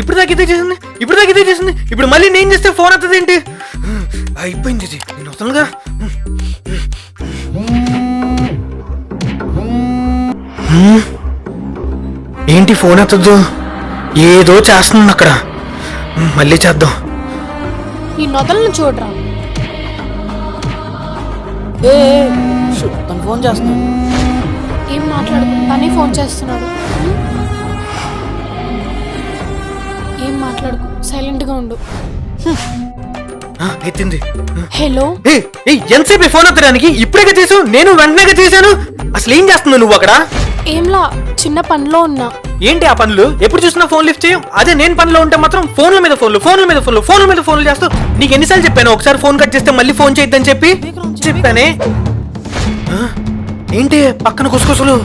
ఇప్పుడు దాకా ఇదే చేసింది ఇప్పుడు మళ్ళీ నేను చేస్తే ఫోన్ వస్తుంది ఏంటి? అయిపోయింది ఇది, నేను వస్తానుగా. ఏంటి ఫోన్ ఎత్తద్దు? ఏదో చేస్తుంది అక్కడ. మళ్ళీ చేద్దాం. ఈ నొదలను చూడరా. తను ఫోన్ చేస్తున్నాడు. ఏం మాట్లాడుకు, తనే ఫోన్ చేస్తున్నాడు. ఏం మాట్లాడుకు, సైలెంట్ గా ఉండు. ఎత్తింది. హలో, ఎంతసేపు ఫోన్ ఎత్తడానికి? ఇప్పుడే తీసు, నేను వెంటనే తీసాను. అసలు ఏం చేస్తున్నావు నువ్వు అక్కడ? ఏంలా, చిన్న పనిలో ఉన్నా. ఏంటి ఆ పనులు? ఎప్పుడు చూసినా ఫోన్ లిఫ్ట్ చేయం. అదే నేను పనిలో ఉంటే మాత్రం ఫోన్ల మీద ఫోన్లు చేస్తావు. నీకు ఎన్నిసార్లు చెప్పాను ఒకసారి ఫోన్ కట్ చేస్తే మళ్ళీ ఫోన్ చేయొద్దని చెప్పానే. ఏంటి పక్కన గుసగుసలు?